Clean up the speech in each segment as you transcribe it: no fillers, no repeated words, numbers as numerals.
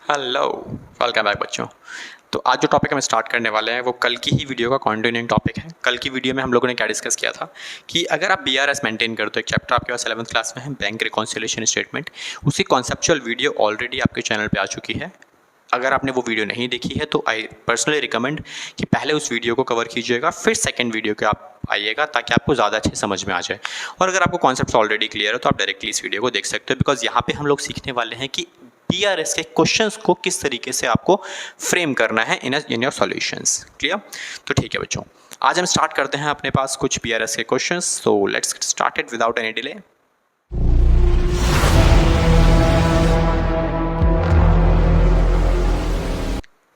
Hello, welcome back बच्चों। तो आज जो टॉपिक हम स्टार्ट करने वाले हैं वो कल की ही वीडियो का कॉन्टिन्यूइंग टॉपिक है। कल की वीडियो में हम लोगों ने क्या डिस्कस किया था कि अगर आप बीआरएस मेंटेन करते हो, एक चैप्टर आपके पास 11th क्लास में है, बैंक रिकॉन्सिलिएशन स्टेटमेंट, उसकी कॉन्सेप्चुअल वीडियो ऑलरेडी आपके चैनल पे आ चुकी है। अगर आपने वो वीडियो नहीं देखी है तो आई पर्सनली रिकमेंड कि पहले उस वीडियो को कवर कीजिएगा, फिर सेकंड वीडियो के आप आइएगा ताकि आपको ज़्यादा अच्छे समझ में आ जाए। और अगर आपको कॉन्सेप्ट ऑलरेडी क्लियर है तो आप डायरेक्टली इस वीडियो को देख सकते हो, बिकॉज यहाँ पे हम लोग सीखने वाले हैं कि बीआरएस के क्वेश्चंस को किस तरीके से आपको फ्रेम करना है इन योर सॉल्यूशंस। क्लियर? तो ठीक है बच्चों, आज हम स्टार्ट करते हैं अपने पास कुछ बीआरएस के questions. So let's get started without any delay.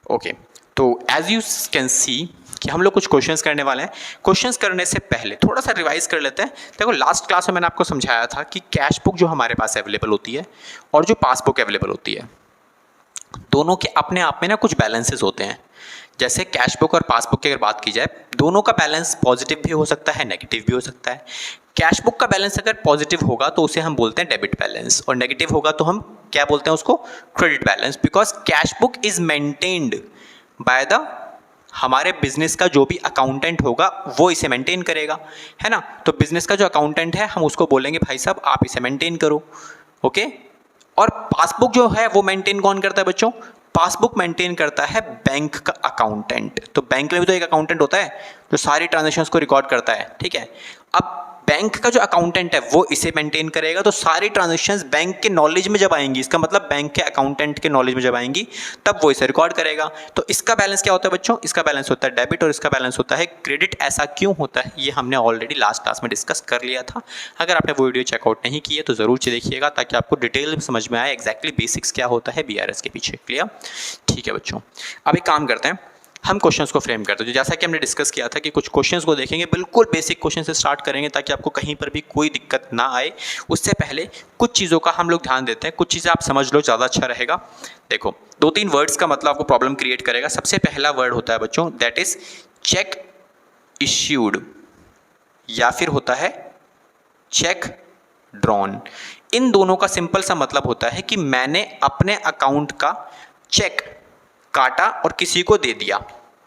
Okay, तो एज यू कैन सी कि हम लोग कुछ क्वेश्चंस करने वाले हैं। क्वेश्चंस करने से पहले थोड़ा सा रिवाइज कर लेते हैं। देखो, लास्ट क्लास में मैंने आपको समझाया था कि कैश बुक जो हमारे पास अवेलेबल होती है और जो पासबुक अवेलेबल होती है, दोनों के अपने आप में ना कुछ बैलेंसेस होते हैं। जैसे कैश बुक और पासबुक की अगर बात की जाए, दोनों का बैलेंस पॉजिटिव भी हो सकता है, नेगेटिव भी हो सकता है। कैश बुक का बैलेंस अगर पॉजिटिव होगा तो उसे हम बोलते हैं डेबिट बैलेंस, और नेगेटिव होगा तो हम क्या बोलते हैं उसको, credit balance. Because cash book is maintained by the हमारे बिजनेस का जो भी अकाउंटेंट होगा वो इसे मेंटेन करेगा, है ना। तो बिजनेस का जो अकाउंटेंट है हम उसको बोलेंगे भाई साहब आप इसे मेंटेन करो। ओके, और पासबुक जो है वो मेंटेन कौन करता है बच्चों? पासबुक मेंटेन करता है बैंक का अकाउंटेंट। तो बैंक में भी तो एक अकाउंटेंट होता है जो सारी ट्रांजैक्शंस को रिकॉर्ड करता है, ठीक है। अब बैंक का जो अकाउंटेंट है वो इसे मेंटेन करेगा, तो सारी ट्रांजैक्शंस बैंक के नॉलेज में जब आएंगी, इसका मतलब बैंक के अकाउंटेंट के नॉलेज में जब आएंगी तब वो इसे रिकॉर्ड करेगा। तो इसका बैलेंस क्या होता है बच्चों? इसका बैलेंस होता है डेबिट और इसका बैलेंस होता है क्रेडिट। ऐसा क्यों होता है ये हमने ऑलरेडी लास्ट क्लास में डिस्कस कर लिया था। अगर आपने वो वीडियो चेकआउट नहीं की है तो ज़रूर देखिएगा ताकि आपको डिटेल में समझ में आए एग्जैक्टली बेसिक्स क्या होता है बीआरएस के पीछे। क्लियर? ठीक है बच्चों, अब एक काम करते हैं, हम क्वेश्चंस को फ्रेम करते हैं। जैसा कि हमने डिस्कस किया था कि कुछ क्वेश्चंस को देखेंगे, बिल्कुल बेसिक क्वेश्चन से स्टार्ट करेंगे ताकि आपको कहीं पर भी कोई दिक्कत ना आए। उससे पहले कुछ चीज़ों का हम लोग ध्यान देते हैं, कुछ चीज़ें आप समझ लो, ज़्यादा अच्छा रहेगा। देखो, 2-3 वर्ड्स का मतलब आपको प्रॉब्लम क्रिएट करेगा। सबसे पहला वर्ड होता है बच्चों, दैट इज चेक इश्यूड, या फिर होता है चेक ड्रॉन। इन दोनों का सिंपल सा मतलब होता है कि मैंने अपने अकाउंट का चेक काटा और किसी को दे दिया।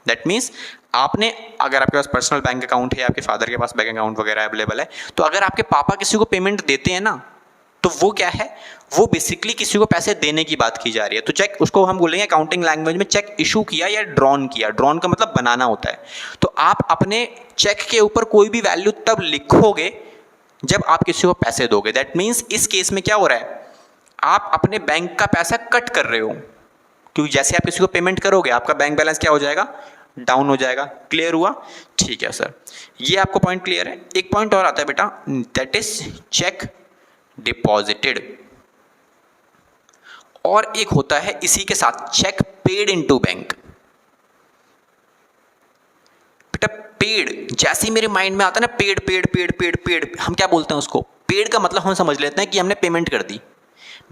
दैट मीन्स आपने, अगर आपके पास पर्सनल बैंक अकाउंट है, आपके फादर के पास बैंक अकाउंट वगैरह अवेलेबल है, तो अगर आपके पापा किसी को पेमेंट देते हैं ना, तो वो क्या है, वो बेसिकली किसी को पैसे देने की बात की जा रही है। तो चेक, उसको हम बोलेंगे अकाउंटिंग लैंग्वेज में चेक इशू किया या ड्रॉन किया। ड्रॉन का मतलब बनाना होता है। तो आप अपने चेक के ऊपर कोई भी वैल्यू तब लिखोगे जब आप किसी को पैसे दोगे। दैट मीन्स इस केस में क्या हो रहा है, आप अपने बैंक का पैसा कट कर रहे हो, क्योंकि जैसे आप किसी को पेमेंट करोगे आपका बैंक बैलेंस क्या हो जाएगा, डाउन हो जाएगा। क्लियर हुआ? ठीक है सर, ये आपको पॉइंट क्लियर है। एक पॉइंट और आता है बेटा, दैट इज चेक डिपॉजिटेड, और एक होता है इसी के साथ चेक पेड इनटू बैंक। बेटा पेड, जैसे ही मेरे माइंड में आता है ना, paid paid paid paid paid, हम क्या बोलते हैं उसको, पेड का मतलब हम समझ लेते हैं कि हमने पेमेंट कर दी।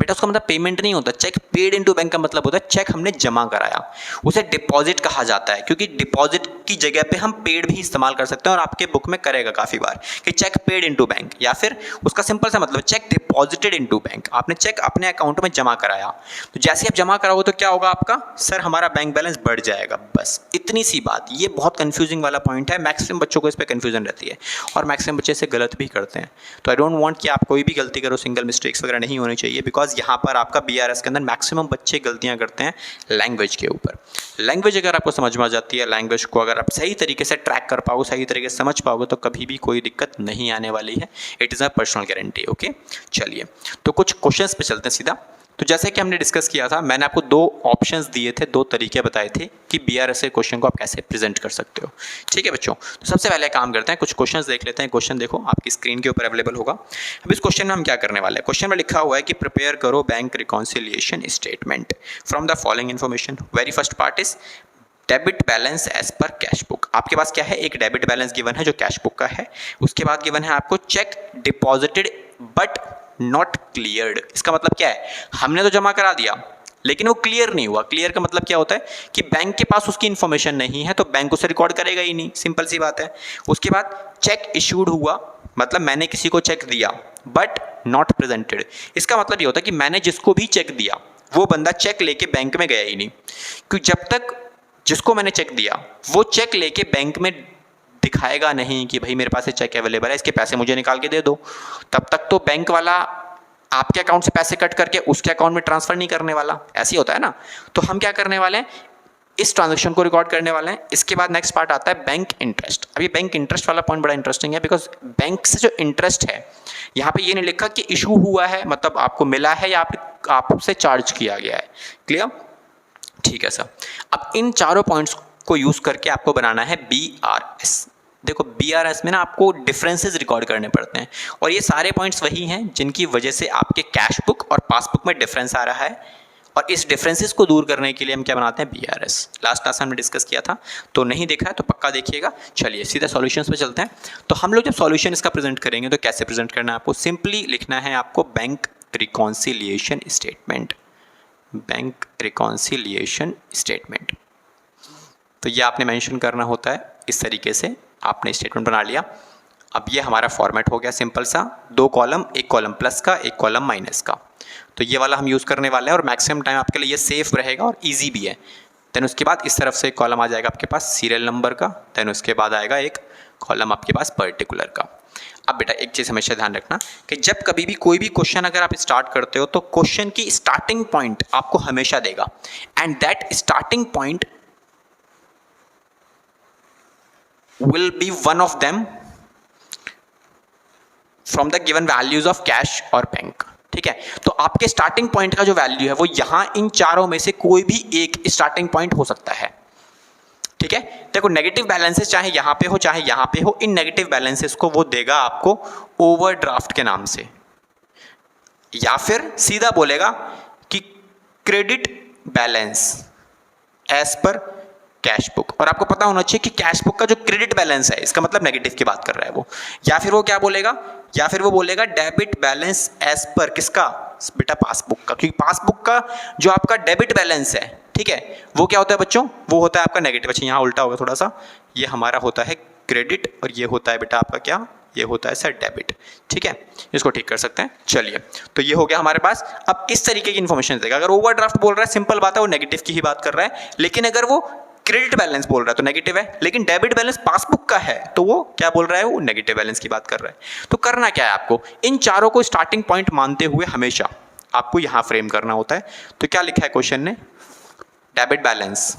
बेटा उसका मतलब पेमेंट नहीं होता। चेक पेड इनटू बैंक का मतलब होता है चेक हमने जमा कराया, उसे डिपॉजिट कहा जाता है। क्योंकि डिपॉजिट की जगह पे हम पेड भी इस्तेमाल कर सकते हैं, और आपके बुक में करेगा काफ़ी बार कि चेक पेड इनटू बैंक, या फिर उसका सिंपल सा मतलब चेक डिपॉजिटेड इनटू बैंक। आपने चेक अपने अकाउंट में जमा कराया, तो जैसे आप जमा कराओगे तो क्या होगा आपका, सर हमारा बैंक बैलेंस बढ़ जाएगा। बस इतनी सी बात। ये बहुत कंफ्यूजिंग वाला पॉइंट है, मैक्सिमम बच्चों को इस पर कंफ्यूजन रहती है और मैक्सिमम बच्चे इसे गलत भी करते हैं। तो आई डोंट वांट कि आप कोई भी गलती करो, सिंगल मिस्टेक्स वगैरह नहीं होनी चाहिए, बिकॉज यहाँ पर आपका बीआरएस के अंदर मैक्सिमम बच्चे गलतियाँ करते हैं लैंग्वेज के ऊपर। लैंग्वेज अगर आपको समझ में आ जाती है, लैंग्वेज को अगर आप सही तरीके से ट्रैक कर पाओगे, सही तरीके से समझ पाओगे, तो कभी भी कोई दिक्कत नहीं आने वाली है। It is a personal guarantee. Okay, चलिए तो कुछ क्वेश्चंस पे चलते हैं सीधा। तो जैसे कि हमने डिस्कस किया था, मैंने आपको 2 ऑप्शंस दिए थे, 2 तरीके बताए थे कि बीआरएस के क्वेश्चन को आप कैसे प्रेजेंट कर सकते हो। ठीक है बच्चों, तो सबसे पहले काम करते हैं, कुछ क्वेश्चंस देख लेते हैं। क्वेश्चन देखो आपकी स्क्रीन के ऊपर अवेलेबल होगा। अब इस क्वेश्चन में हम क्या करने वाले हैं, क्वेश्चन में लिखा हुआ है कि प्रिपेयर करो bank reconciliation statement from the following information. Very first part is debit balance as per cash book. आपके पास क्या है, एक डेबिट बैलेंस गिवन है जो कैश बुक का है। उसके बाद गिवन है आपको check deposited but not cleared. इसका मतलब क्या है, हमने तो जमा करा दिया लेकिन वो क्लियर नहीं हुआ। क्लियर का मतलब क्या होता है कि बैंक के पास उसकी इन्फॉर्मेशन नहीं है, तो बैंक उसे रिकॉर्ड करेगा ही नहीं, सिंपल सी बात है। उसके बाद चेक इशूड हुआ, मतलब मैंने किसी को चेक दिया बट नॉट प्रेजेंटेड। इसका मतलब ये होता है कि मैंने जिसको भी चेक दिया वो बंदा चेक लेके बैंक में गया ही नहीं, क्योंकि जब तक जिसको मैंने चेक दिया वो चेक लेके बैंक में दिखाएगा नहीं कि भाई मेरे पास ये चेक अवेलेबल है, इसके पैसे मुझे निकाल के दे दो, तब तक तो बैंक वाला आपके अकाउंट से पैसे कट करके उसके अकाउंट में ट्रांसफर नहीं करने वाला। ऐसे ही होता है ना। तो हम क्या करने वाले हैं, इस ट्रांजेक्शन को रिकॉर्ड करने वाले हैं। इसके बाद नेक्स्ट पार्ट आता है बैंक इंटरेस्ट। अब ये बैंक इंटरेस्ट वाला पॉइंट बड़ा इंटरेस्टिंग है, बिकॉज बैंक से जो इंटरेस्ट है, यहाँ पे ये नहीं लिखा कि इशू हुआ है, मतलब आपको मिला है या आपसे चार्ज किया गया है। क्लियर? ठीक है सर। अब इन चारों पॉइंट्स को यूज करके आपको बनाना है BRS। देखो BRS में ना आपको डिफरेंसेस रिकॉर्ड करने पड़ते हैं, और ये सारे पॉइंट्स वही हैं जिनकी वजह से आपके कैश बुक और पासबुक में डिफरेंस आ रहा है, और इस डिफरेंसेस को दूर करने के लिए हम क्या बनाते हैं, BRS। लास्ट क्लास में हमने डिस्कस किया था, तो नहीं देखा है तो पक्का देखिएगा। चलिए सीधा सॉल्यूशंस पे चलते हैं। तो हम लोग जब सॉल्यूशन इसका प्रेजेंट करेंगे तो कैसे प्रेजेंट करना है आपको, सिंपली लिखना है आपको bank reconciliation statement. Bank reconciliation statement, तो ये आपने मेंशन करना होता है। इस तरीके से आपने स्टेटमेंट बना लिया। अब ये हमारा फॉर्मेट हो गया सिंपल सा, 2 कॉलम, एक कॉलम प्लस का, एक कॉलम माइनस का। तो ये वाला हम यूज़ करने वाले हैं, और मैक्सिमम टाइम आपके लिए ये सेफ रहेगा और इजी भी है। देन उसके बाद इस तरफ से एक कॉलम आ जाएगा आपके पास सीरियल नंबर का, देन उसके बाद आएगा एक कॉलम आपके पास पर्टिकुलर का। अब बेटा एक चीज़ हमेशा ध्यान रखना कि जब कभी भी कोई भी क्वेश्चन अगर आप स्टार्ट करते हो तो क्वेश्चन की स्टार्टिंग पॉइंट आपको हमेशा देगा, and that starting point will be one of them from the given values of cash और बैंक। ठीक है, तो आपके स्टार्टिंग पॉइंट का जो वैल्यू है वो यहां इन चारों में से कोई भी एक स्टार्टिंग पॉइंट हो सकता है। ठीक है, देखो नेगेटिव बैलेंसेस चाहे यहां पे हो चाहे यहां पे हो, इन नेगेटिव बैलेंसेस को वो देगा आपको ओवरड्राफ्ट के नाम से, या फिर सीधा बोलेगा कि credit balance as per cash book. और आपको पता होना चाहिए कि कैश बुक का जो क्रेडिट बैलेंस है इसका मतलब नेगेटिव की बात कर रहा है वो। या फिर वो क्या बोलेगा, या फिर वो बोलेगा डेबिट बैलेंस एज पर किसका, बेटा पासबुक का, क्योंकि पासबुक का जो आपका डेबिट बैलेंस है, ठीक है, वो क्या होता है बच्चों, वो होता है आपका नेगेटिव। अच्छा यहाँ उल्टा होगा थोड़ा सा, ये हमारा होता है क्रेडिट और ये होता है बेटा आपका क्या, ये होता है सर डेबिट। ठीक है, इसको ठीक कर सकते हैं। चलिए, तो ये हो गया हमारे पास। अब इस तरीके की इन्फॉर्मेशन देगा। अगर ओवरड्राफ्ट बोल रहा है सिंपल बात है, वो नेगेटिव की ही बात कर रहा है, लेकिन अगर वो क्रेडिट बैलेंस बोल रहा है तो नेगेटिव है, लेकिन डेबिट बैलेंस पासबुक का है तो वो क्या बोल रहा है, वो नेगेटिव बैलेंस की बात कर रहा है। तो करना क्या है आपको, इन चारों को स्टार्टिंग पॉइंट मानते हुए हमेशा आपको यहां फ्रेम करना होता है। तो क्या लिखा है क्वेश्चन ने, debit balance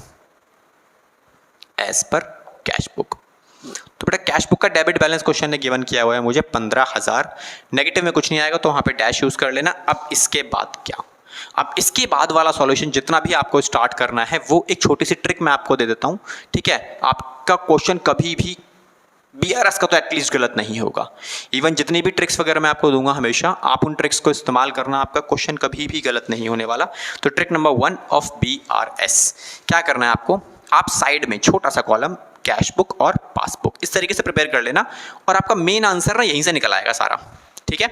as per cash book. तो बेटा कैश बुक का डेबिट बैलेंस क्वेश्चन ने गिवन किया हुआ है मुझे 15,000, नेगेटिव में कुछ नहीं आएगा तो वहां पे डैश यूज कर लेना। अब इसके बाद क्या, अब इसके बाद वाला सॉल्यूशन जितना भी आपको स्टार्ट करना है वो एक छोटी सी ट्रिक मैं आपको दे देता हूं। ठीक है, आपका क्वेश्चन कभी भी BRS का तो एटलीस्ट गलत नहीं होगा। इवन जितनी भी ट्रिक्स वगैरह मैं आपको दूंगा हमेशा आप उन ट्रिक्स को इस्तेमाल करना, आपका क्वेश्चन कभी भी गलत नहीं होने वाला। तो ट्रिक नंबर 1 ऑफ BRS, क्या करना है आपको, आप साइड में छोटा सा कॉलम कैश बुक और पासबुक इस तरीके से प्रिपेयर कर लेना, और आपका मेन आंसर ना यहीं से निकल आएगा सारा। ठीक है,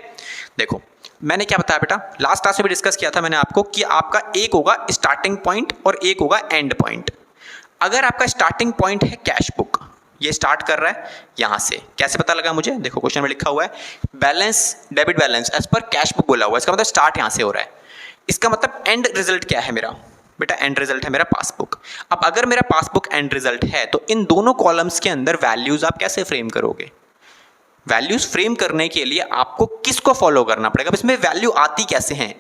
देखो मैंने क्या बताया बेटा, लास्ट क्लास में भी डिस्कस किया था मैंने आपको कि आपका एक होगा स्टार्टिंग पॉइंट और एक होगा एंड पॉइंट। अगर आपका स्टार्टिंग पॉइंट है कैश बुक, ये स्टार्ट कर रहा है यहां से, कैसे पता लगा मुझे, देखो क्वेश्चन में लिखा हुआ है balance, debit balance as per cash book बोला हुआ है, इसका मतलब स्टार्ट यहां से हो रहा है। इसका मतलब एंड रिजल्ट क्या है मेरा, बेटा एंड रिजल्ट है मेरा पासबुक। अब अगर मेरा पासबुक एंड रिजल्ट है तो इन दोनों कॉलम्स के अंदर वैल्यूज आप कैसे फ्रेम करोगे, वैल्यूज फ्रेम करने के लिए आपको किसको फॉलो करना पड़ेगा, इसमें वैल्यू आती कैसे हैं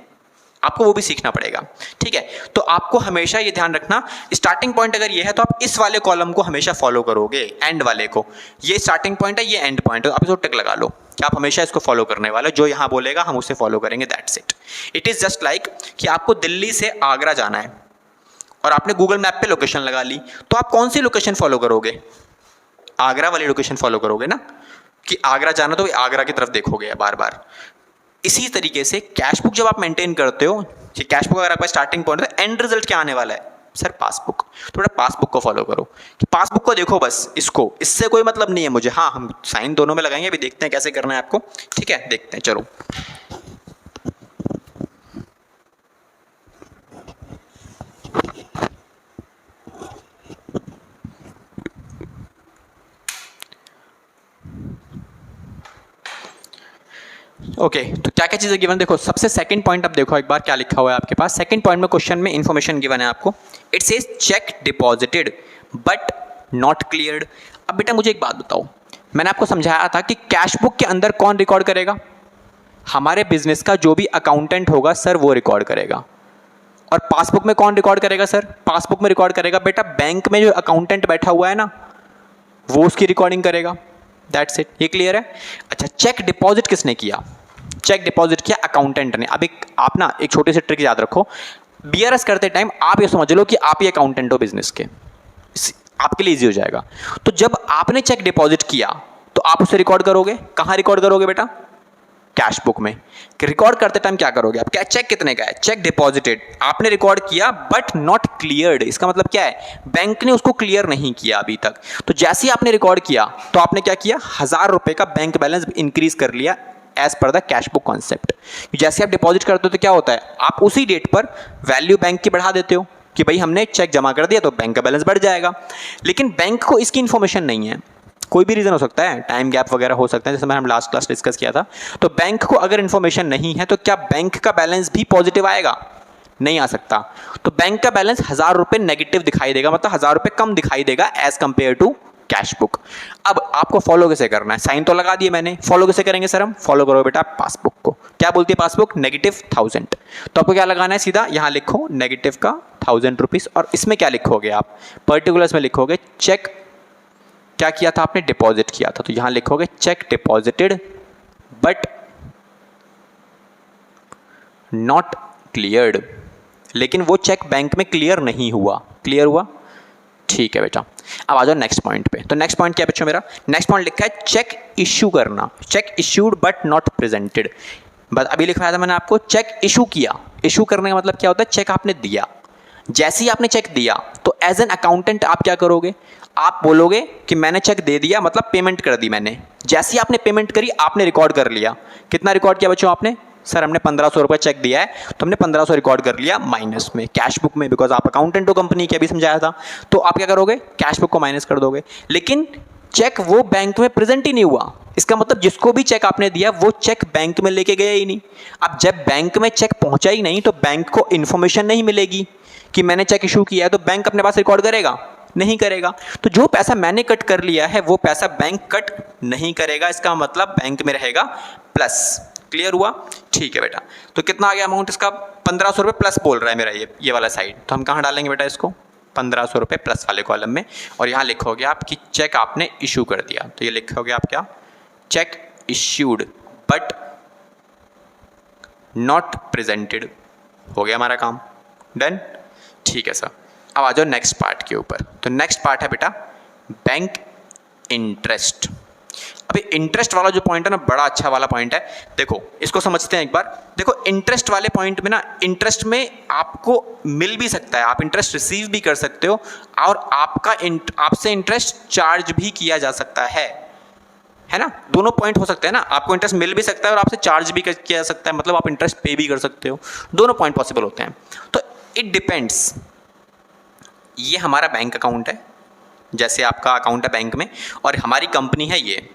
आपको वो भी सीखना पड़ेगा। ठीक है, तो आपको हमेशा ये ध्यान रखना स्टार्टिंग पॉइंट अगर ये है तो आप इस वाले कॉलम को हमेशा फॉलो करोगे, एंड वाले को। ये स्टार्टिंग पॉइंट है, ये एंड पॉइंट है, आप इसको टिक लगा लो कि आप हमेशा इसको फॉलो करने वाले, जो यहां बोलेगा हम उसे फॉलो करेंगे, that's it. It is just like कि आपको दिल्ली से आगरा जाना है और आपने गूगल मैप पे लोकेशन लगा ली, तो आप कौन सी लोकेशन फॉलो करोगे, आगरा वाली लोकेशन फॉलो करोगे ना, कि आगरा जाना तो आगरा की तरफ देखोगे बार बार। इसी तरीके से कैश बुक जब आप मेंटेन करते हो कि कैश बुक अगर आपका स्टार्टिंग पॉइंट है तो एंड रिजल्ट क्या आने वाला है सर, पासबुक। थोड़ा पासबुक को फॉलो करो कि पासबुक को देखो बस, इसको, इससे कोई मतलब नहीं है मुझे। हाँ हम साइन दोनों में लगाएंगे, अभी देखते हैं कैसे करना है आपको। ठीक है, देखते हैं, चलो ओके तो क्या क्या चीज़ें गिवन, देखो सबसे सेकंड पॉइंट अब देखो एक बार क्या लिखा हुआ है आपके पास। सेकंड पॉइंट में क्वेश्चन में इन्फॉर्मेशन गिवन है आपको, it says check deposited but not cleared. अब बेटा मुझे एक बात बताओ, मैंने आपको समझाया था कि कैश बुक के अंदर कौन रिकॉर्ड करेगा, हमारे बिजनेस का जो भी अकाउंटेंट होगा सर वो रिकॉर्ड करेगा। और पासबुक में कौन रिकॉर्ड करेगा सर, पासबुक में रिकॉर्ड करेगा बेटा बैंक में जो अकाउंटेंट बैठा हुआ है ना वो उसकी रिकॉर्डिंग करेगा। दैट्स इट, ये क्लियर है। अच्छा चेक डिपॉजिट किसने किया, चेक डिपॉजिट किया अकाउंटेंट ने। अब आप ना एक छोटी सी ट्रिक याद रखो, बीआरएस करते टाइम आप ये समझ लो कि आप ही अकाउंटेंट हो बिजनेस के, आपके लिए इजी हो जाएगा। तो जब आपने चेक डिपॉजिट किया तो आप उसे रिकॉर्ड करोगे, कहां रिकॉर्ड करोगे बेटा, कैश बुक में। रिकॉर्ड करते टाइम क्या करोगे आप, क्या चेक कितने का है, चेक डिपॉजिटेड आपने रिकॉर्ड किया बट नॉट क्लियर्ड। इसका मतलब क्या है, बैंक ने उसको क्लियर नहीं किया अभी तक। तो जैसे ही आपने रिकॉर्ड किया तो आपने क्या किया, 1000 रुपए का बैंक बैलेंस इंक्रीज कर लिया as per the cash book concept. जैसे आप डिपॉजिट करते हो तो क्या होता है, आप उसी डेट पर वैल्यू बैंक की बढ़ा देते हो कि भाई हमने चेक जमा कर दिया तो बैंक का बैलेंस बढ़ जाएगा। लेकिन बैंक को इसकी इंफॉर्मेशन नहीं है, कोई भी रीजन हो सकता है, टाइम गैप वगैरह हो सकता है, जैसे मैं हम लास्ट क्लास डिस्कस किया था। तो बैंक को अगर इंफॉर्मेशन नहीं है तो क्या बैंक का बैलेंस भी पॉजिटिव आएगा, नहीं आ सकता। तो बैंक का बैलेंस 1000 रुपए नेगेटिव दिखाई देगा, मतलब 1000 रुपए कम दिखाई देगा as compare to cash book. अब आपको फॉलो कैसे करना है, साइन तो लगा दिए मैंने, फॉलो कैसे करेंगे सर हम, फॉलो करो बेटा पासबुक को। क्या बोलती है पासबुक, -1000। तो आपको क्या लगाना है, सीधा यहां लिखो नेगेटिव का 1000 रुपीज, और इसमें क्या लिखोगे आप, पर्टिकुलर्स में लिखोगे चेक क्या किया था आपने, डिपॉजिट किया था। तो यहां लिखोगे check deposited but not cleared, लेकिन वो चेक बैंक में क्लियर नहीं हुआ। क्लियर हुआ, ठीक है बेटा। अब आ जाओ नेक्स्ट पॉइंट पे। तो नेक्स्ट पॉइंट क्या बच्चों मेरा, नेक्स्ट पॉइंट लिखा है चेक इश्यू करना, check issued but not presented. बस अभी लिखवाया था मैंने आपको, चेक इशू किया, इशू करने का मतलब क्या होता है, चेक आपने दिया। जैसे ही आपने चेक दिया तो एज एन अकाउंटेंट आप क्या करोगे, आप बोलोगे कि मैंने चेक दे दिया, मतलब पेमेंट कर दी मैंने। जैसे ही आपने पेमेंट करी आपने रिकॉर्ड कर लिया, कितना रिकॉर्ड किया बच्चों आपने, सर हमने 1500 रुपये चेक दिया है तो हमने 1500 रिकॉर्ड कर लिया माइनस में कैश बुक में, बिकॉज आप अकाउंटेंट हो कंपनी के, अभी समझाया था। तो आप क्या करोगे, कैश बुक को माइनस कर दोगे। लेकिन चेक वो बैंक में प्रेजेंट ही नहीं हुआ, इसका मतलब जिसको भी चेक आपने दिया वो चेक बैंक में लेके गया ही नहीं। अब जब बैंक में चेक पहुंचा ही नहीं तो बैंक को इन्फॉर्मेशन नहीं मिलेगी कि मैंने चेक इशू किया है, तो बैंक अपने पास रिकॉर्ड करेगा, नहीं करेगा। तो जो पैसा मैंने कट कर लिया है वो पैसा बैंक कट नहीं करेगा, इसका मतलब बैंक में रहेगा प्लस। क्लियर हुआ, ठीक है बेटा। तो कितना आ गया अमाउंट इसका, 1500 रुपये प्लस बोल रहा है मेरा ये वाला साइड। तो हम कहाँ डालेंगे बेटा इसको, 1500 रुपये प्लस वाले कॉलम में, और यहाँ लिखोगे आप कि चेक आपने इशू कर दिया। तो ये लिखोगे आप क्या, check issued but not presented. हो गया हमारा काम, डन, ठीक है सर। अब आ जाओ नेक्स्ट पार्ट के ऊपर। तो नेक्स्ट पार्ट है बेटा बैंक इंटरेस्ट। अभी इंटरेस्ट वाला जो पॉइंट है ना, बड़ा अच्छा वाला पॉइंट है। देखो इसको समझते हैं एक बार। देखो इंटरेस्ट वाले पॉइंट में ना, इंटरेस्ट में आपको मिल भी सकता है, आप इंटरेस्ट रिसीव भी कर सकते हो, और आपसे इंटरेस्ट चार्ज भी किया जा सकता है ना। दोनों पॉइंट हो सकते हैं ना, आपको इंटरेस्ट मिल भी सकता है और आपसे चार्ज भी किया जा सकता है, मतलब आप इंटरेस्ट पे भी कर सकते हो। दोनों पॉइंट पॉसिबल होते हैं। तो इट डिपेंड्स, ये हमारा बैंक अकाउंट है, जैसे आपका अकाउंट है बैंक में, और हमारी कंपनी है ये।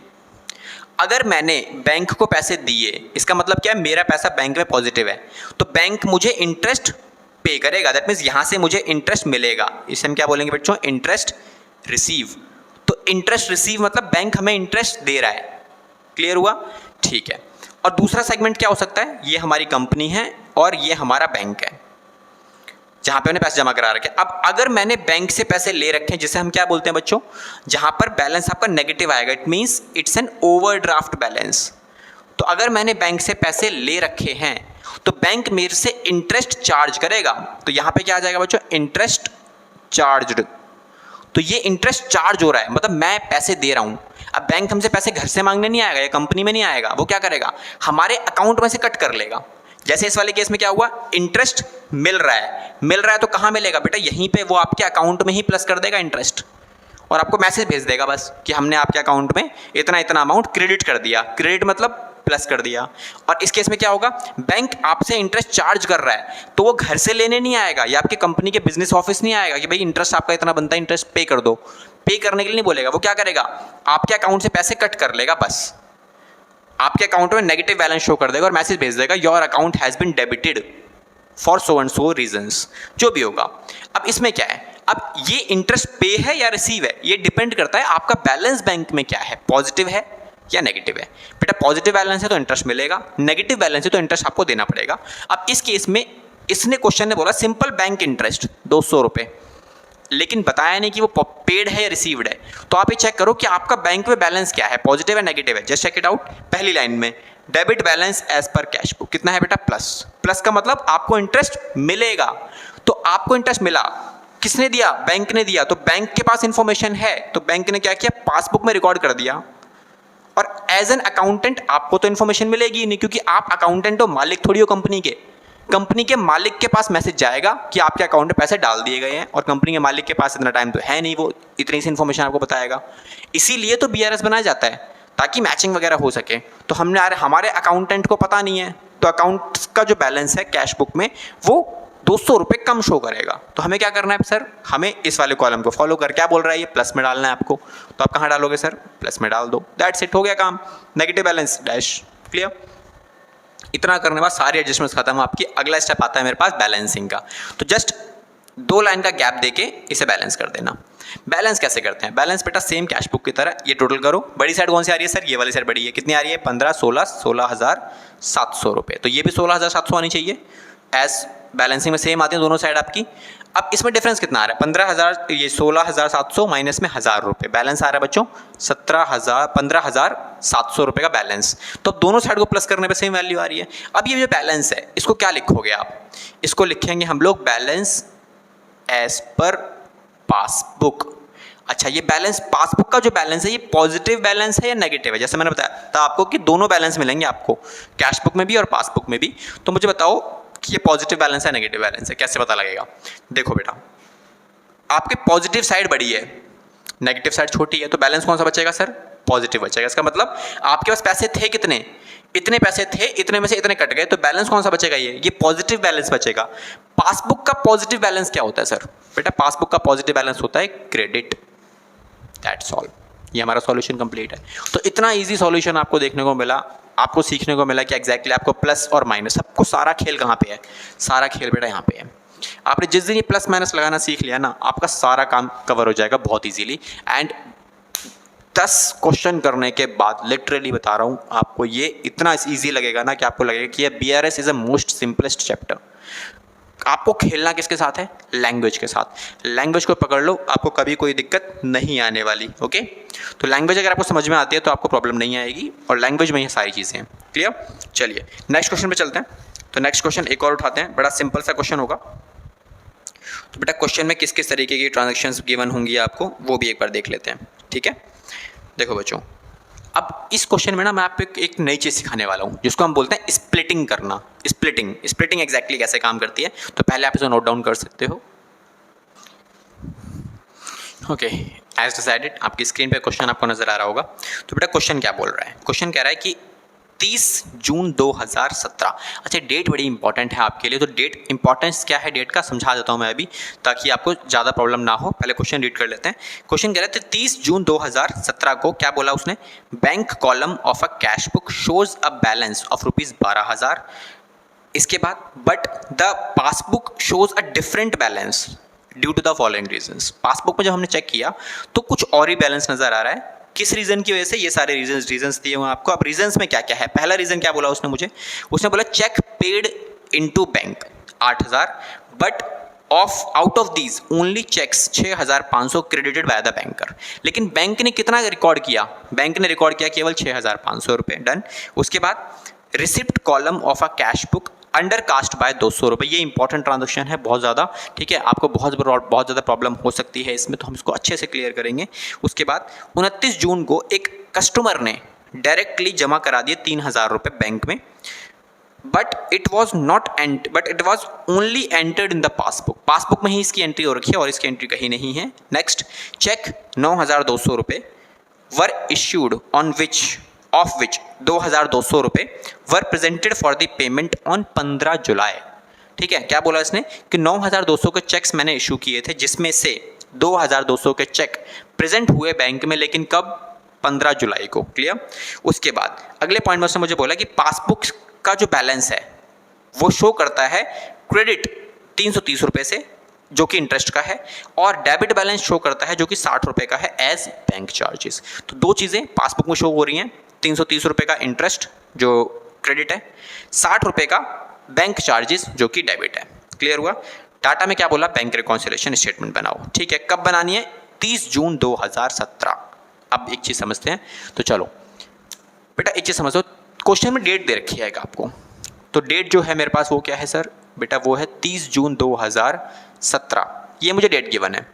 अगर मैंने बैंक को पैसे दिए, इसका मतलब क्या है, मेरा पैसा बैंक में पॉजिटिव है, तो बैंक मुझे इंटरेस्ट पे करेगा। दैट मीन्स यहाँ से मुझे इंटरेस्ट मिलेगा। इसे हम क्या बोलेंगे बच्चों, इंटरेस्ट रिसीव। तो इंटरेस्ट रिसीव मतलब बैंक हमें इंटरेस्ट दे रहा है। क्लियर हुआ, ठीक है। और दूसरा सेगमेंट क्या हो सकता है, ये हमारी कंपनी है और ये हमारा बैंक है जहाँ पे मैंने पैसे जमा करा रखे। अब अगर मैंने बैंक से पैसे ले रखे हैं, जिसे हम क्या बोलते हैं बच्चों, जहाँ पर बैलेंस आपका नेगेटिव आएगा, it means it's an overdraft balance. तो अगर मैंने बैंक से पैसे ले रखे हैं तो बैंक मेरे से इंटरेस्ट चार्ज करेगा। तो यहाँ पे क्या आ जाएगा बच्चों, इंटरेस्ट चार्ज्ड। तो ये इंटरेस्ट चार्ज हो रहा है, मतलब मैं पैसे दे रहा हूँ। अब बैंक हमसे पैसे घर से मांगने नहीं आएगा या कंपनी में नहीं आएगा, वो क्या करेगा, हमारे अकाउंट में से कट कर लेगा। जैसे इस वाले केस में क्या हुआ, इंटरेस्ट मिल रहा है तो कहाँ मिलेगा बेटा, यहीं पे वो आपके अकाउंट में ही प्लस कर देगा इंटरेस्ट, और आपको मैसेज भेज देगा बस कि हमने आपके अकाउंट में इतना इतना अमाउंट क्रेडिट कर दिया। क्रेडिट मतलब प्लस कर दिया। और इस केस में क्या होगा, बैंक आपसे इंटरेस्ट चार्ज कर रहा है तो वो घर से लेने नहीं आएगा या आपके कंपनी के बिजनेस ऑफिस नहीं आएगा कि भाई इंटरेस्ट आपका इतना बनता है, इंटरेस्ट पे कर दो। पे करने के लिए नहीं बोलेगा, वो क्या करेगा, आपके अकाउंट से पैसे कट कर लेगा बस। आपके अकाउंट में नेगेटिव बैलेंस शो कर देगा और मैसेज भेज देगा your account has been debited for so and so reasons, जो भी होगा। अब इसमें क्या है, अब ये इंटरेस्ट पे है या रिसीव है, ये डिपेंड करता है आपका बैलेंस बैंक में क्या है, पॉजिटिव है या नेगेटिव है। बेटा पॉजिटिव बैलेंस है तो इंटरेस्ट मिलेगा, नेगेटिव बैलेंस है तो इंटरेस्ट आपको देना पड़ेगा। अब इस केस में इसने क्वेश्चन ने बोला सिंपल बैंक इंटरेस्ट 200 रुपये, लेकिन बताया नहीं कि वो पेड है या रिसीव्ड है। तो आप ये चेक करो कि आपका बैंक में बैलेंस क्या है, पॉजिटिव है नेगेटिव है। Just check it out. पहली लाइन में debit balance as per cash book कितना है बेटा, प्लस। प्लस का मतलब आपको इंटरेस्ट मिलेगा। तो आपको इंटरेस्ट मिला, किसने दिया, बैंक ने दिया। तो बैंक के पास इंफॉर्मेशन है, तो बैंक ने क्या किया, पासबुक में रिकॉर्ड कर दिया। और एज एन अकाउंटेंट आपको तो इन्फॉर्मेशन मिलेगी नहीं, क्योंकि आप अकाउंटेंट हो, मालिक थोड़ी हो कंपनी के। कंपनी के मालिक के पास मैसेज जाएगा कि आपके अकाउंट में पैसे डाल दिए गए हैं, और कंपनी के मालिक के पास इतना टाइम तो है नहीं, वो इतनी सी इन्फॉर्मेशन आपको बताएगा। इसीलिए तो बीआरएस बनाया जाता है, ताकि मैचिंग वगैरह हो सके। तो हमने हमारे अकाउंटेंट को पता नहीं है, तो अकाउंट का जो बैलेंस है कैश बुक में वो 200 रुपये कम शो करेगा। तो हमें क्या करना है सर, हमें इस वाले कॉलम को फॉलो कर, क्या बोल रहा है ये, प्लस में डालना है आपको। तो आप कहाँ डालोगे सर, प्लस में डाल दो, दैट्स इट, हो गया काम। Negative balance dash, clear. इतना करने के बाद सारी एडजस्टमेंट्स खत्म। आपकी अगला स्टेप आता है मेरे पास बैलेंसिंग का। तो जस्ट 2 लाइन का गैप देके इसे बैलेंस कर देना। बैलेंस कैसे करते हैं, बैलेंस बेटा सेम कैश बुक की तरह, ये टोटल करो। बड़ी साइड कौन सी आ रही है सर, ये वाली साइड बड़ी है। कितनी आ रही है, 15, 16, 16,700 रुपये। तो ये भी 16,700 आनी चाहिए। एज बैलेंसिंग में सेम आती है दोनों साइड आपकी। अब इसमें डिफरेंस कितना आ रहा है, 15,000, ये 16,700 माइनस में 1,000 रुपये बैलेंस आ रहा है बच्चों, 15,700 रुपये का बैलेंस। तो अब दोनों साइड को प्लस करने पे सेम वैल्यू आ रही है। अब ये जो बैलेंस है इसको क्या लिखोगे आप, इसको लिखेंगे हम लोग बैलेंस एज पर पासबुक। अच्छा, ये बैलेंस पासबुक का जो बैलेंस है ये पॉजिटिव बैलेंस है या नेगेटिव है। जैसे मैंने बताया था आपको कि दोनों बैलेंस मिलेंगे आपको, कैश बुक में भी और पासबुक में भी। तो मुझे बताओ कि ये पॉजिटिव बैलेंस है नेगेटिव बैलेंस है, कैसे पता लगेगा। देखो बेटा, आपके पॉजिटिव साइड बड़ी है, नेगेटिव साइड छोटी है, तो बैलेंस कौन सा बचेगा सर, पॉजिटिव बचेगा। इसका मतलब आपके पास पैसे थे कितने, इतने पैसे थे, इतने में से इतने कट गए, तो बैलेंस कौन सा बचेगा, ये पॉजिटिव बैलेंस बचेगा। पासबुक का पॉजिटिव बैलेंस क्या होता है सर, बेटा पासबुक का पॉजिटिव बैलेंस होता है क्रेडिट। दैट्स ऑल, ये हमारा सॉल्यूशन कंप्लीट है। तो इतना इजी सॉल्यूशन आपको देखने को मिला, आपको सीखने को मिला कि एग्जैक्टली आपको प्लस और माइनस, सबको सारा खेल कहाँ पे है, सारा खेल बेटा यहाँ पे है। आपने जिस दिन ये प्लस माइनस लगाना सीख लिया ना, आपका सारा काम कवर हो जाएगा बहुत इजीली। एंड 10 क्वेश्चन करने के बाद लिटरली बता रहा हूँ आपको, ये इतना इजी लगेगा ना कि आपको लगेगा कि ये BRS is a most simplest chapter. आपको खेलना किसके साथ है, लैंग्वेज के साथ। लैंग्वेज को पकड़ लो, आपको कभी कोई दिक्कत नहीं आने वाली। ओके, तो लैंग्वेज अगर आपको समझ में आती है तो आपको प्रॉब्लम नहीं आएगी, और लैंग्वेज में ये सारी चीज़ें हैं। क्लियर, चलिए नेक्स्ट क्वेश्चन पे चलते हैं। तो नेक्स्ट क्वेश्चन एक और उठाते हैं, बड़ा सिंपल सा क्वेश्चन होगा। तो बेटा क्वेश्चन में किस किस तरीके की ट्रांजेक्शन्स गिवन होंगी आपको, वो भी एक बार देख लेते हैं। ठीक है, देखो बच्चों, अब इस क्वेश्चन में ना मैं आपको एक नई चीज़ सिखाने वाला हूँ, जिसको हम बोलते हैं स्प्लिटिंग करना। स्प्लिटिंग एग्जैक्टली कैसे काम करती है, तो पहले आप इसे नोट डाउन कर सकते हो। ओके, एज डिसाइडेड, आपकी स्क्रीन पे क्वेश्चन आपको नजर आ रहा होगा। तो बेटा क्वेश्चन क्या बोल रहा है, क्वेश्चन कह रहा है कि 30 जून 2017। अच्छा, डेट बड़ी इंपॉर्टेंट है आपके लिए, तो डेट इंपॉर्टेंस क्या है डेट का समझा देता हूँ मैं अभी, ताकि आपको ज़्यादा प्रॉब्लम ना हो। पहले क्वेश्चन रीड कर लेते हैं। क्वेश्चन कह रहे थे 30 जून 2017 को क्या बोला उसने, bank column of a cash book shows a balance of ₹12,000। इसके बाद but the passbook shows a different balance due to the following reasons. Passbook में जब हमने चेक किया तो कुछ और ही बैलेंस नजर आ रहा है, किस रीजन की वजह से, ये सारे रीजंस दिए हुए आपको। अब रीजंस में क्या क्या है, पहला रीजन क्या बोला उसने मुझे, उसने बोला cheque paid into bank 8,000, but of out of these only cheques 6,500 credited by the banker. लेकिन बैंक ने कितना रिकॉर्ड किया, बैंक ने रिकॉर्ड किया केवल 6,500 रुपये। डन। उसके बाद receipt column of a cash book under cast by 200 रुपये। ये इंपॉर्टेंट ट्रांजेक्शन है बहुत ज़्यादा, ठीक है, आपको बहुत ज़्यादा प्रॉब्लम हो सकती है इसमें, तो हम इसको अच्छे से क्लियर करेंगे। उसके बाद 29 जून को एक कस्टमर ने डायरेक्टली जमा करा दिए 3,000 रुपये बैंक में, but it was only entered in the passbook में ही इसकी एंट्री हो रखी है और इसकी एंट्री कहीं नहीं है। नेक्स्ट, चेक 9,200 रुपये वर इश्यूड ऑन विच 2,200 रुपये वर presented for the payment on 15 जुलाई। ठीक है, क्या बोला इसने कि 9,200 के चेक्स मैंने इशू किए थे, जिसमें से 2,200 के चेक प्रेजेंट हुए बैंक में, लेकिन कब, 15 जुलाई को। क्लियर। उसके बाद अगले पॉइंट में उसने मुझे बोला कि पासबुक का जो बैलेंस है वो शो करता है क्रेडिट 330 रुपये से जो कि इंटरेस्ट का है, और डेबिट बैलेंस शो करता है जो कि 60 रुपये का है एज बैंक चार्जेस। तो दो चीज़ें पासबुक में शो हो रही हैं, 330 रुपये का इंटरेस्ट जो क्रेडिट है, 60 रुपये का बैंक चार्जेस जो कि डेबिट है। क्लियर हुआ। टाटा में क्या बोला, बैंक रिकॉन्सिलिएशन स्टेटमेंट बनाओ। ठीक है, कब बनानी है, 30 जून 2017। अब एक चीज़ समझते हैं, तो चलो बेटा एक चीज़ समझो, क्वेश्चन में डेट दे रखी है आपको, तो डेट जो है मेरे पास वो क्या है सर बेटा, वो है 30 जून 2017, ये मुझे डेट गिवन है।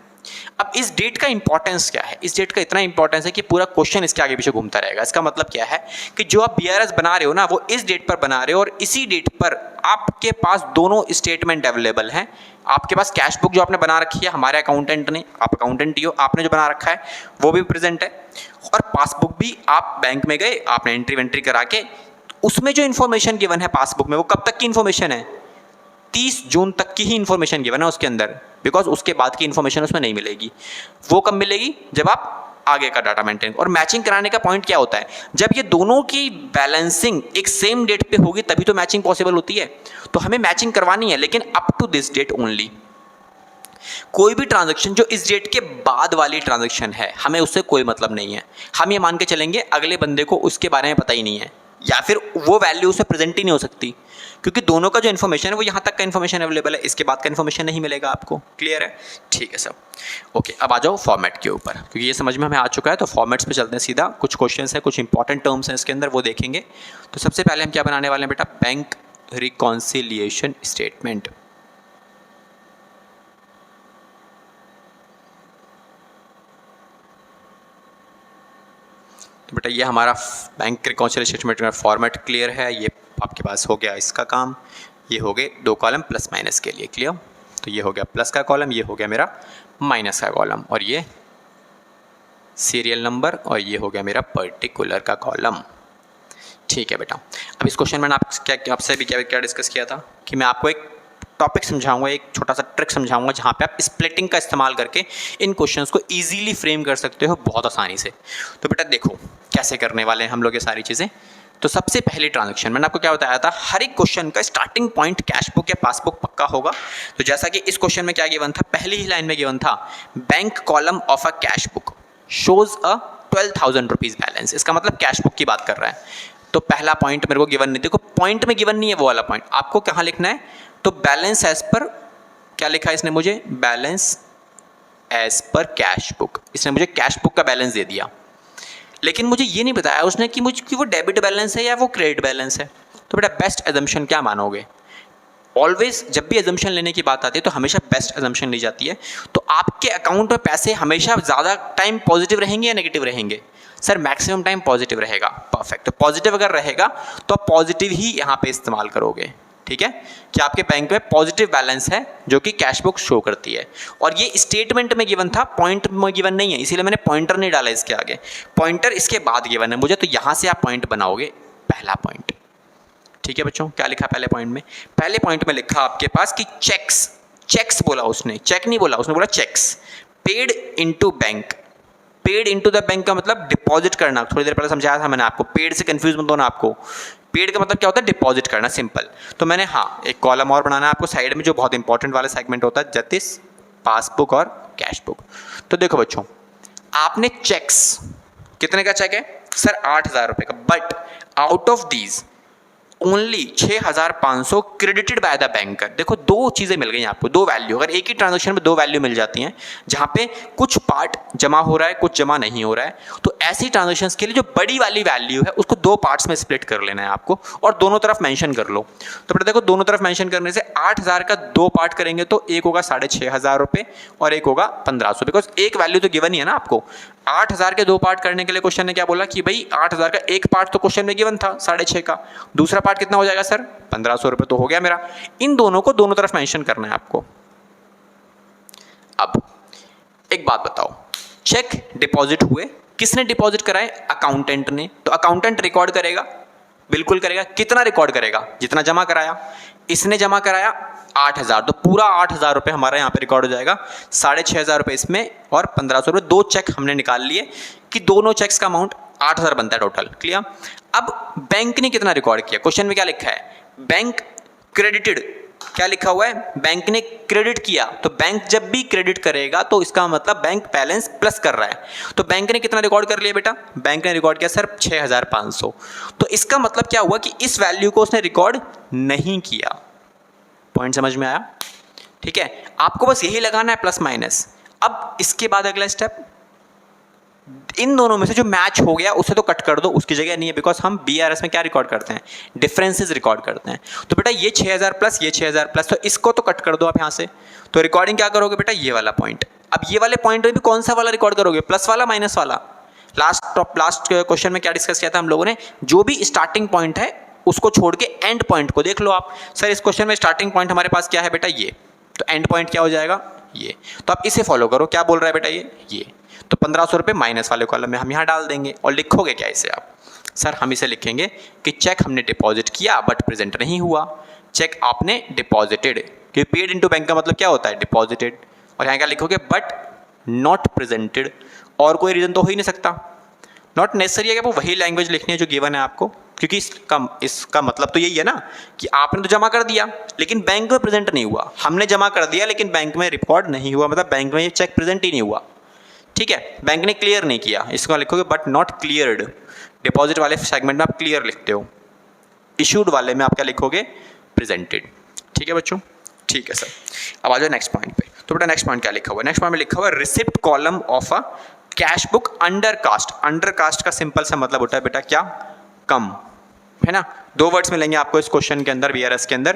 अब इस डेट का इंपॉर्टेंस क्या है, इस डेट का इतना इंपॉर्टेंस है कि पूरा क्वेश्चन इसके आगे पीछे घूमता रहेगा। इसका मतलब क्या है कि जो आप बीआरएस बना रहे हो ना, वो इस डेट पर बना रहे हो, और इसी डेट पर आपके पास दोनों स्टेटमेंट अवेलेबल हैं। आपके पास कैश बुक जो आपने बना रखी है, हमारे अकाउंटेंट ने, आप अकाउंटेंट ही हो, आपने जो बना रखा है वो भी प्रेजेंट है, और पासबुक भी आप बैंक में गए, आपने एंट्री वेंट्री करा के उसमें जो इन्फॉर्मेशन गिवन है पासबुक में, वो कब तक की इन्फॉर्मेशन है, 30 जून तक की ही इन्फॉर्मेशन गिवन है उसके अंदर, बिकॉज उसके बाद की इन्फॉर्मेशन उसमें नहीं मिलेगी। वो कब मिलेगी, जब आप आगे का डाटा मेंटेन। और मैचिंग कराने का पॉइंट क्या होता है, जब ये दोनों की बैलेंसिंग एक सेम डेट पे होगी तभी तो मैचिंग पॉसिबल होती है। तो हमें मैचिंग करवानी है, लेकिन up to this date only. कोई भी ट्रांजैक्शन जो इस डेट के बाद वाली ट्रांजैक्शन है, हमें उससे कोई मतलब नहीं है। हम ये मान के चलेंगे अगले बंदे को उसके बारे में पता ही नहीं है, या फिर वो वैल्यू उसमें प्रेजेंट ही नहीं हो सकती, क्योंकि दोनों का जो इन्फॉर्मेशन है वो यहाँ तक का इन्फॉर्मेशन अवेलेबल है, इसके बाद का इन्फॉर्मेशन नहीं मिलेगा आपको। क्लियर है, ठीक है सर। ओके, अब आ जाओ फॉर्मेट के ऊपर, क्योंकि ये समझ में हमें आ चुका है, तो फॉर्मेट्स पे चलते हैं सीधा। कुछ क्वेश्चंस हैं, कुछ इंपॉर्टेंट टर्म्स हैं इसके अंदर, वो देखेंगे। तो सबसे पहले हम क्या बनाने वाले हैं बेटा, बैंक रिकॉन्सिलिएशन स्टेटमेंट। तो बेटा ये हमारा बैंक रिकॉन्सिलिएशन स्टेटमेंट का फॉर्मेट क्लियर है, ये आपके पास हो गया इसका काम। ये हो गए दो कॉलम प्लस माइनस के लिए। क्लियर। तो ये हो गया प्लस का कॉलम, ये हो गया मेरा माइनस का कॉलम, और ये सीरियल नंबर, और ये हो गया मेरा पर्टिकुलर का कॉलम। ठीक है बेटा। अब इस क्वेश्चन में आपसे भी क्या डिस्कस किया था कि मैं आपको एक टॉपिक समझाऊंगा, एक छोटा सा ट्रिक समझाऊंगा, जहाँ पे आप स्प्लिटिंग का इस्तेमाल करके इन क्वेश्चंस को इजीली फ्रेम कर सकते हो बहुत आसानी से। तो बेटा देखो कैसे करने वाले हैं हम लोग ये सारी चीज़ें। तो सबसे पहली ट्रांजैक्शन मैंने आपको क्या बताया था, हर एक क्वेश्चन का स्टार्टिंग पॉइंट कैश बुक या पासबुक पक्का होगा। तो जैसा कि इस क्वेश्चन में क्या गिवन था, पहली ही लाइन में गिवन था, bank column of a cash book shows a 12,000 rupees balance. इसका मतलब कैश बुक की बात कर रहा है। तो पहला पॉइंट मेरे को गिवन नहीं, देखो पॉइंट में गिवन नहीं है वो वाला पॉइंट, आपको कहाँ लिखना है, तो बैलेंस एज पर, क्या लिखा है इसने मुझे, balance as per cash book. इसने मुझे कैश बुक का बैलेंस दे दिया, लेकिन मुझे ये नहीं बताया उसने कि मुझे कि वो डेबिट बैलेंस है या वो क्रेडिट बैलेंस है। तो बेटा बेस्ट एजम्पशन क्या मानोगे, ऑलवेज जब भी एजम्पशन लेने की बात आती है तो हमेशा बेस्ट एजम्पशन ली जाती है। तो आपके अकाउंट में पैसे हमेशा ज़्यादा टाइम पॉजिटिव रहेंगे या नेगेटिव रहेंगे, सर मैक्सिमम टाइम पॉजिटिव रहेगा। परफेक्ट। तो पॉजिटिव अगर रहेगा तो आप पॉजिटिव ही यहाँ पे इस्तेमाल करोगे। ठीक है, कि आपके बैंक में पॉजिटिव बैलेंस है जो कि कैश बुक शो करती है। और ये स्टेटमेंट में गिवन था, पॉइंट में गिवन नहीं है, इसीलिए मैंने पॉइंटर नहीं डाला इसके आगे, पॉइंटर इसके बाद गिवन है मुझे। तो यहाँ से आप पॉइंट बनाओगे, पहला पॉइंट। ठीक है बच्चों, क्या लिखा पहले पॉइंट में, पहले पॉइंट में लिखा आपके पास कि चेक्स, चेक्स बोला उसने, चेक नहीं बोला, उसने बोला checks paid into bank. Paid into the bank का मतलब डिपॉजिट करना, थोड़ी देर पहले समझाया था मैंने आपको, पेड से कंफ्यूज मत होना आपको। पेड का मतलब क्या होता है, डिपॉजिट करना, सिंपल। तो मैंने हाँ एक कॉलम और बनाना है आपको साइड में, जो बहुत इंपॉर्टेंट वाला सेगमेंट होता है, जतिस पासबुक और कैश बुक। तो देखो बच्चों, आपने चेक्स, कितने का चेक है सर, 8,000 रुपये का, but out of these only 6,500 credited by the banker. देखो दो चीज़ें मिल गई आपको, दो वैल्यू, अगर एक ही ट्रांजैक्शन में दो वैल्यू मिल जाती हैं, जहाँ पे कुछ पार्ट जमा हो रहा है कुछ जमा नहीं हो रहा है, तो ऐसी ट्रांजैक्शंस के लिए जो बड़ी वाली वैल्यू है उसको दो पार्ट्स में स्प्लिट कर लेना है आपको, और दोनों तरफ मेंशन कर लो। तो बेटा देखो दोनों तरफ मेंशन करने से 8,000 का दो पार्ट करेंगे तो एक होगा 6,500 रुपये और एक होगा 1,500, बिकॉज एक वैल्यू तो गिवन ही है ना आपको। 8,000 के दो पार्ट करने के लिए क्वेश्चन ने क्या बोला कि भाई 8,000 का एक पार्ट तो क्वेश्चन में गिवन था 6,500 का, दूसरा पार्ट कितना हो जाएगा सर, 1,500 रुपये। तो हो गया मेरा, इन दोनों को दोनों तरफ मेंशन करना है आपको। अब एक बात बताओ, चेक डिपॉजिट हुए, किसने डिपॉजिट कराए, अकाउंटेंट ने। तो अकाउंटेंट रिकॉर्ड करेगा, बिल्कुल करेगा, कितना रिकॉर्ड करेगा, जितना जमा कराया। इसने जमा कराया 8,000, तो पूरा 8,000 रुपये हमारा यहाँ पे रिकॉर्ड हो जाएगा, 6,500 रुपये इसमें और 1,500 रुपये, 2 चेक हमने निकाल लिए कि दोनों चेक्स का अमाउंट 8,000 बनता है टोटल। क्लियर। अब बैंक ने कितना रिकॉर्ड किया, क्वेश्चन में क्या लिखा है, बैंक क्रेडिटेड, क्या लिखा हुआ है, बैंक ने क्रेडिट किया। तो बैंक जब भी क्रेडिट करेगा तो इसका मतलब बैंक बैलेंस प्लस कर रहा है। तो बैंक ने कितना रिकॉर्ड कर लिया बेटा, बैंक ने रिकॉर्ड किया सर 6,500। तो इसका मतलब क्या हुआ कि इस वैल्यू को उसने रिकॉर्ड नहीं किया। पॉइंट समझ में आया? ठीक है, आपको बस यही लगाना है प्लस माइनस। अब इसके बाद अगला स्टेप, इन दोनों में से जो मैच हो गया उसे तो कट कर दो, उसकी जगह नहीं है, बिकॉज हम BRS में क्या रिकॉर्ड करते हैं, डिफरेंसेस रिकॉर्ड करते हैं। तो बेटा ये 6,000 प्लस, ये 6,000 प्लस, तो इसको तो कट कर दो आप यहाँ से। तो रिकॉर्डिंग क्या करोगे बेटा, ये वाला पॉइंट। अब ये वाले पॉइंट में भी कौन सा वाला रिकॉर्ड करोगे, प्लस वाला माइनस वाला। लास्ट क्वेश्चन में क्या डिस्कस किया था हम लोगों ने, जो भी स्टार्टिंग पॉइंट है उसको छोड़ के एंड पॉइंट को देख लो आप। सर इस क्वेश्चन में स्टार्टिंग पॉइंट हमारे पास क्या है बेटा, ये, तो एंड पॉइंट क्या हो जाएगा, ये। तो आप इसे फॉलो करो, क्या बोल रहा है बेटा ये। तो 1,500 रुपये माइनस वाले कॉलम में हम यहाँ डाल देंगे। और लिखोगे क्या इसे आप, सर हम इसे लिखेंगे कि चेक हमने डिपॉजिट किया बट प्रेजेंट नहीं हुआ, चेक आपने डिपॉजिटेड, कि पेड इनटू बैंक का मतलब क्या होता है, डिपॉजिटेड। और यहाँ क्या लिखोगे, बट नॉट प्रेजेंटेड, और कोई रीज़न तो हो ही नहीं सकता। नॉट नेसेसरी है कि वो वही लैंग्वेज लिखनी है जो गिवन है आपको, क्योंकि इसका मतलब तो यही है ना कि आपने तो जमा कर दिया लेकिन बैंक में प्रेजेंट नहीं हुआ, हमने जमा कर दिया लेकिन बैंक में रिकॉर्ड नहीं हुआ, मतलब बैंक में ये चेक प्रेजेंट ही नहीं हुआ। ठीक है, बैंक ने क्लियर नहीं किया, इसको लिखोगे बट नॉट क्लियर्ड। डिपॉजिट वाले सेगमेंट में आप क्लियर लिखते हो, इशूड वाले में आप क्या लिखोगे, प्रेजेंटेड। ठीक है बच्चों, ठीक है सर। अब आ जाओ नेक्स्ट पॉइंट पे। तो बेटा नेक्स्ट पॉइंट क्या लिखा हुआ है, नेक्स्ट पॉइंट में लिखा हुआ है receipt column of a cash book under cast. Under cast का सिंपल सा मतलब होता है बेटा क्या, कम, है ना। 2 वर्ड्स मिलेंगे आपको इस क्वेश्चन के अंदर, BRS के अंदर।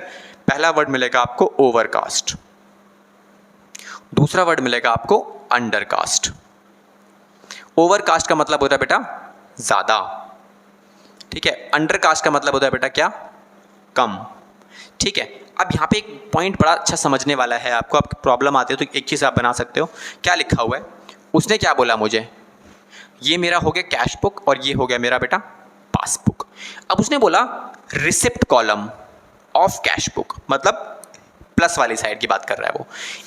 पहला वर्ड मिलेगा आपको ओवरकास्ट, दूसरा वर्ड मिलेगा आपको अंडरकास्ट। ओवरकास्ट का मतलब होता है बेटा ज्यादा, ठीक है। अंडरकास्ट का मतलब होता है बेटा क्या, कम। ठीक है, अब यहाँ पे एक पॉइंट बड़ा अच्छा समझने वाला है आपको। आप प्रॉब्लम आती है तो एक चीज़ आप बना सकते हो। क्या लिखा हुआ है, उसने क्या बोला मुझे, ये मेरा हो गया कैश बुक और ये हो गया मेरा बेटा पासबुक। अब उसने बोला receipt column of cash book, मतलब प्लस वाली साइड की बात कर रहा है वो।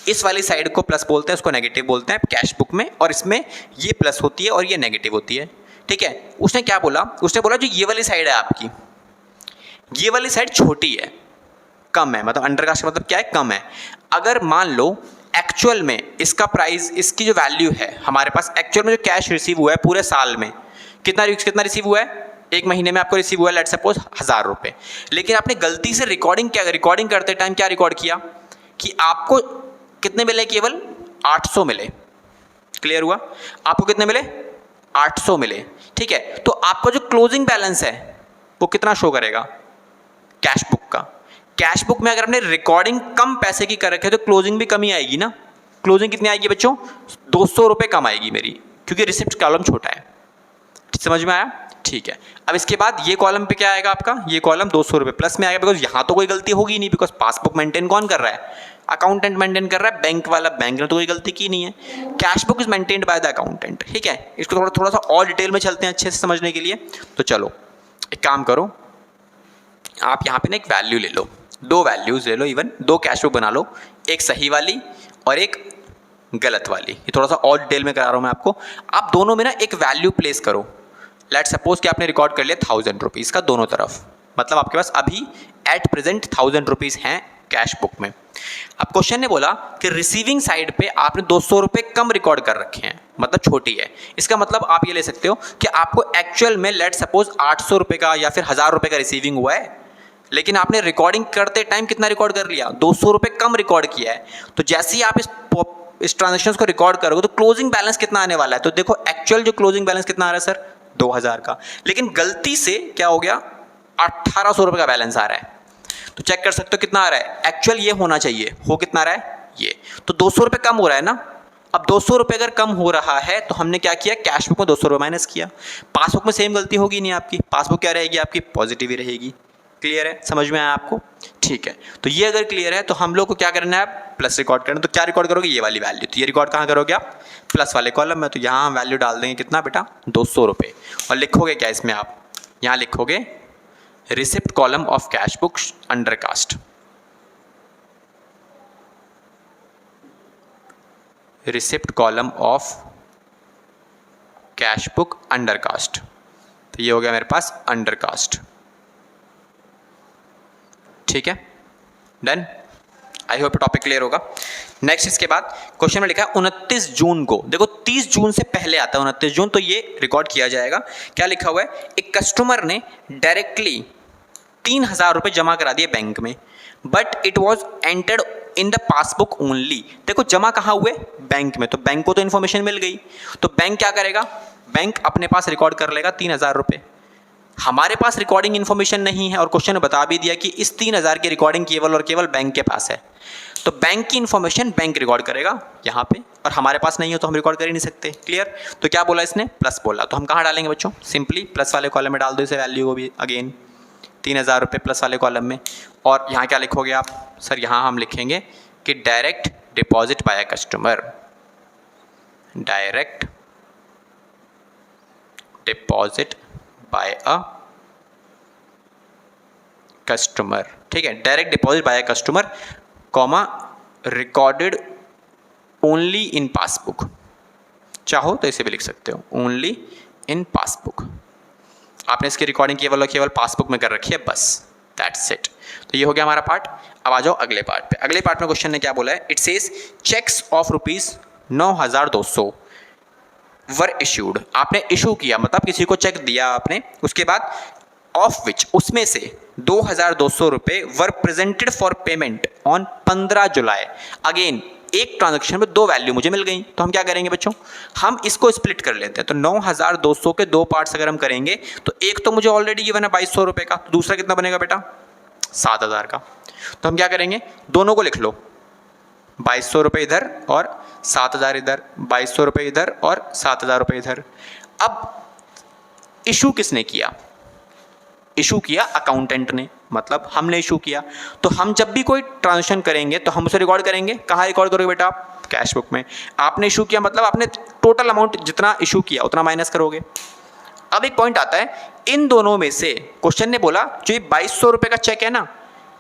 इस वाली साइड को प्लस बोलते हैं, उसको नेगेटिव बोलते हैं कैश बुक में, और इसमें ये प्लस होती है और ये नेगेटिव होती है। ठीक है, उसने क्या बोला, उसने बोला जो ये वाली साइड है आपकी, ये वाली साइड छोटी है, कम है, मतलब अंडरकास्ट का मतलब क्या है, कम है। अगर मान लो एक्चुअल में इसका प्राइस, इसकी जो वैल्यू है हमारे पास, एक्चुअल में जो कैश रिसीव हुआ है पूरे साल में, कितना रिसीव हुआ है, एक महीने में आपको रिसीव हुआ है लेट्स सपोज 1,000 रुपये, लेकिन आपने गलती से रिकॉर्डिंग करते टाइम क्या रिकॉर्ड किया कि आपको कितने मिले, केवल 800 मिले। क्लियर हुआ, आपको कितने मिले, 800 मिले। ठीक है, तो आपका जो क्लोजिंग बैलेंस है वो कितना शो करेगा, कैश बुक का। कैश बुक में अगर आपने रिकॉर्डिंग कम पैसे की कर रखे तो क्लोजिंग भी कम ही आएगी ना। क्लोजिंग कितनी आएगी बच्चों, 200 रुपये कम आएगी मेरी, क्योंकि रिसिप्ट कॉलम छोटा है। समझ में आया? ठीक है, अब इसके बाद ये कॉलम पे क्या आएगा आपका, ये कॉलम 200 रुपये प्लस में आएगा, बिकॉज यहाँ तो कोई गलती होगी नहीं, बिकॉज पासबुक मेंटेन कौन कर रहा है, अकाउंटेंट मेंटेन कर रहा है, बैंक वाला, बैंक ने तो कोई गलती की नहीं है। Cash book is maintained by the accountant. ठीक है, इसको थोड़ा सा और डिटेल में चलते हैं अच्छे से समझने के लिए। तो चलो एक काम करो, आप यहाँ पे ना एक वैल्यू ले लो, 2 वैल्यूज ले लो, इवन 2 कैश बुक बना लो, एक सही वाली और एक गलत वाली। ये थोड़ा सा और डिटेल में करा रहा हूँ मैं आपको। आप दोनों में ना एक वैल्यू प्लेस करो। लेट सपोज कि आपने रिकॉर्ड कर लिया 1,000 रुपीज़ का दोनों तरफ, मतलब आपके पास अभी एट प्रेजेंट 1,000 रुपीज़ हैं कैश बुक में। अब क्वेश्चन ने बोला कि रिसीविंग साइड पे आपने 200 रुपये कम रिकॉर्ड कर रखे हैं, मतलब छोटी है। इसका मतलब आप ये ले सकते हो कि आपको एक्चुअल में लेट सपोज 800 रुपये का या फिर 1,000 रुपये का रिसीविंग हुआ है, लेकिन आपने रिकॉर्डिंग करते टाइम कितना रिकॉर्ड कर लिया, 200 रुपये कम रिकॉर्ड किया है। तो जैसे ही आप इस ट्रांजेक्शन को रिकॉर्ड करोगे तो क्लोजिंग बैलेंस कितना आने वाला है, तो देखो एक्चुअल जो क्लोजिंग बैलेंस कितना आ रहा है सर, 2,000 का, लेकिन गलती से क्या हो गया, 1,800 रुपये का बैलेंस आ रहा है। तो चेक कर सकते हो कितना आ रहा है, एक्चुअल ये होना चाहिए, हो कितना आ रहा है ये, तो 200 रुपये कम हो रहा है ना। अब 200 रुपये अगर कम हो रहा है तो हमने क्या किया, कैश बुक में 200 रुपये माइनस किया। पासबुक में सेम गलती होगी नहीं आपकी, पासबुक क्या रहेगी आपकी, पॉजिटिव ही रहेगी। क्लियर है, समझ में आया आपको? ठीक है, तो ये अगर क्लियर है तो हम लोग को क्या करना है, प्लस रिकॉर्ड करना है। तो क्या रिकॉर्ड करोगे, ये वाली वैल्यू। तो ये रिकॉर्ड कहाँ करोगे आप, प्लस वाले कॉलम में। तो यहाँ वैल्यू डाल देंगे कितना बेटा, 200 रुपये, और लिखोगे क्या इसमें, आप यहाँ लिखोगे receipt column of cash book under cast. Receipt column of cash book under cast. तो ये हो गया मेरे पास अंडर कास्ट। ठीक है, done. I hope topic clear होगा। नेक्स्ट इसके बाद क्वेश्चन में लिखा है 29 जून को, देखो 30 जून से पहले आता है 29 जून, तो ये रिकॉर्ड किया जाएगा। क्या लिखा हुआ है, एक कस्टमर ने डायरेक्टली 3000 रुपये जमा करा दिए बैंक में, but it was entered in the passbook only. देखो जमा कहाँ हुए, बैंक में, तो बैंक को तो इन्फॉर्मेशन मिल गई, तो बैंक क्या करेगा, बैंक अपने पास रिकॉर्ड कर लेगा 3000 रुपये। हमारे पास रिकॉर्डिंग इन्फॉर्मेशन नहीं है और क्वेश्चन ने बता भी दिया कि इस 3000 की रिकॉर्डिंग केवल और केवल बैंक के पास है, तो बैंक की इन्फॉर्मेशन बैंक रिकॉर्ड करेगा यहाँ पे, और हमारे पास नहीं हो तो हम रिकॉर्ड कर ही नहीं सकते। क्लियर। तो क्या बोला इसने, प्लस बोला, तो हम कहाँ डालेंगे बच्चों, सिंपली प्लस वाले कॉलम में डाल दो इसे, वैल्यू को भी अगेन 3000 रुपये प्लस वाले कॉलम में। और यहाँ क्या लिखोगे आप, सर यहाँ हम लिखेंगे कि direct deposit by customer, direct deposit by a customer. ठीक है, direct deposit by a customer comma recorded only in passbook, चाहो तो इसे भी लिख सकते हो, ओनली इन पासबुक। आपने इसकी रिकॉर्डिंग केवल और केवल पासबुक में कर रखी है, बस दैट्स इट। तो ये हो गया हमारा पार्ट। अब आ जाओ अगले पार्ट पे। अगले पार्ट में क्वेश्चन ने क्या बोला है, it says cheques of ₹9200 were issued. आपने इशू किया मतलब किसी को चेक दिया आपने, उसके बाद ऑफ विच, उसमें से 2200 रुपये वर presented for payment on 15 July. Again एक ट्रांजैक्शन में दो वैल्यू मुझे मिल गई, तो हम क्या करेंगे बच्चों, हम इसको स्प्लिट कर लेते हैं। तो 9200 के दो पार्ट्स अगर हम करेंगे तो एक तो मुझे ऑलरेडी गिवन है 2200 रुपये का, तो दूसरा कितना बनेगा बेटा 7000 का। तो हम क्या करेंगे, दोनों को लिख लो, 2200 रुपये इधर और 7000 इधर, 2200 रुपये इधर और 7000 रुपये इधर। अब इशू किसने किया, इशू किया अकाउंटेंट ने, मतलब हमने इशू किया। तो हम जब भी कोई ट्रांजेक्शन करेंगे तो हम उसे रिकॉर्ड करेंगे, कहाँ रिकॉर्ड करोगे बेटा आप, कैश बुक में। आपने इशू किया मतलब आपने टोटल अमाउंट जितना इशू किया उतना माइनस करोगे। अब एक पॉइंट आता है, इन दोनों में से क्वेश्चन ने बोला जो ये 2200 रुपये का चेक है ना,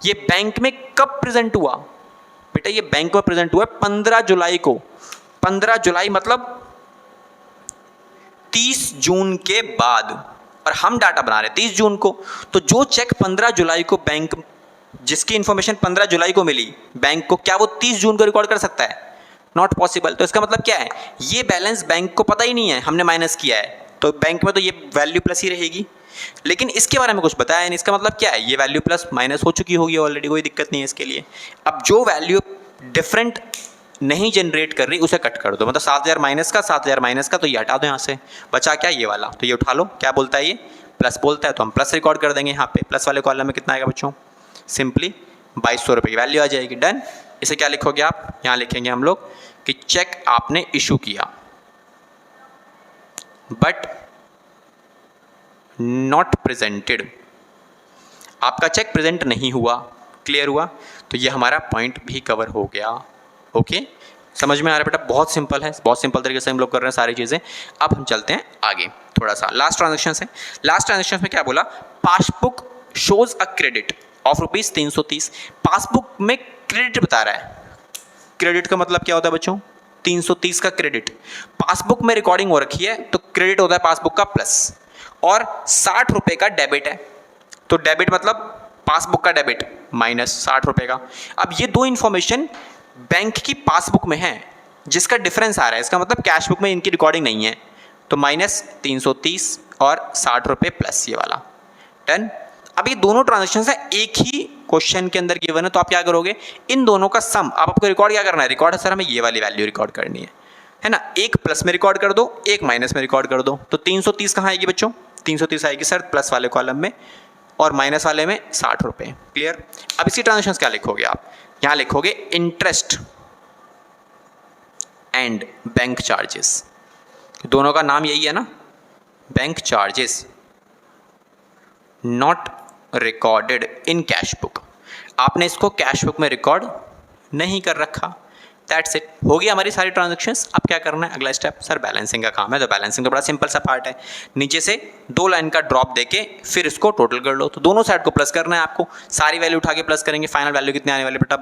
ये बैंक में कब प्रेजेंट हुआ बेटा, ये बैंक में प्रेजेंट हुआ 15 जुलाई को। 15 जुलाई मतलब 30 जून के बाद, और हम डाटा बना रहे हैं 30 जून को। तो जो चेक 15 जुलाई को बैंक, जिसकी इंफॉर्मेशन 15 जुलाई को मिली बैंक को, क्या वो 30 जून को रिकॉर्ड कर सकता है, नॉट पॉसिबल। तो इसका मतलब क्या है, ये बैलेंस बैंक को पता ही नहीं है, हमने माइनस किया है, तो बैंक में तो ये वैल्यू प्लस ही रहेगी। लेकिन इसके बारे में कुछ बताया नहीं, इसका मतलब क्या है, ये वैल्यू प्लस माइनस हो चुकी होगी ऑलरेडी, कोई दिक्कत नहीं है इसके लिए। अब जो वैल्यू डिफरेंट नहीं जनरेट कर रही उसे कट कर दो, मतलब 7000 माइनस का, तो ये हटा दो यहाँ से, बचा क्या ये वाला, तो ये उठा लो। क्या बोलता है ये, प्लस बोलता है, तो हम प्लस रिकॉर्ड कर देंगे यहाँ पे। प्लस वाले कॉलम में कितना आएगा बच्चों, सिंपली 2200 रुपये की वैल्यू आ जाएगी, डन। इसे क्या लिखोगे आप, यहाँ लिखेंगे हम लोग कि चेक आपने इशू किया बट नॉट प्रेजेंटेड, आपका चेक प्रेजेंट नहीं हुआ। क्लियर हुआ, तो ये हमारा पॉइंट भी कवर हो गया। ओके, समझ में आ रहा है बेटा, बहुत सिंपल है, बहुत सिंपल तरीके से हम लोग कर रहे हैं सारी चीज़ें। अब हम चलते हैं आगे थोड़ा सा, लास्ट ट्रांजेक्शन है। लास्ट ट्रांजेक्शन में क्या बोला, passbook shows a credit of ₹330। Passbook में क्रेडिट बता रहा है, क्रेडिट का मतलब क्या होता है बच्चों, 330 का क्रेडिट। पासबुक में रिकॉर्डिंग हो रखी है तो क्रेडिट होता है पासबुक का प्लस, और 60 रुपये का डेबिट है, तो डेबिट मतलब पासबुक का डेबिट माइनस 60 रुपये का। अब ये दो इन्फॉर्मेशन बैंक की पासबुक में है जिसका डिफरेंस आ रहा है, इसका मतलब कैश बुक में इनकी रिकॉर्डिंग नहीं है, तो माइनस 330 और 60 रुपये प्लस ये वाला, डन। अब ये दोनों ट्रांजेक्शन है एक ही क्वेश्चन के अंदर गिवन है, तो आप क्या करोगे, इन दोनों का सम, आप आपको रिकॉर्ड क्या करना है, रिकॉर्ड है सर हमें ये वाली वैल्यू रिकॉर्ड करनी है ना, एक प्लस में रिकॉर्ड कर दो, एक माइनस में रिकॉर्ड कर दो। तो 330 कहाँ आएगी बच्चों, 330 आएगी सर प्लस वाले कॉलम में, और माइनस वाले में 60 रुपये। क्लियर। अब इसकी ट्रांजेक्शन क्या लिखोगे आप, यहाँ लिखोगे इंटरेस्ट एंड बैंक चार्जेस, दोनों का नाम यही है ना, bank charges not recorded in cash book. आपने इसको कैश बुक में रिकॉर्ड नहीं कर रखा, दैट्स इट, हो गई हमारी सारी ट्रांजैक्शंस। अब क्या करना है, अगला स्टेप, सर बैलेंसिंग का काम है, तो बैलेंसिंग तो बड़ा सिंपल सा पार्ट है, नीचे से 2 लाइन का ड्रॉप देके फिर इसको टोटल कर लो। तो दोनों साइड को प्लस करना है आपको, सारी वैल्यू उठा के प्लस करेंगे, फाइनल वैल्यू कितनी आने वाली बेटा,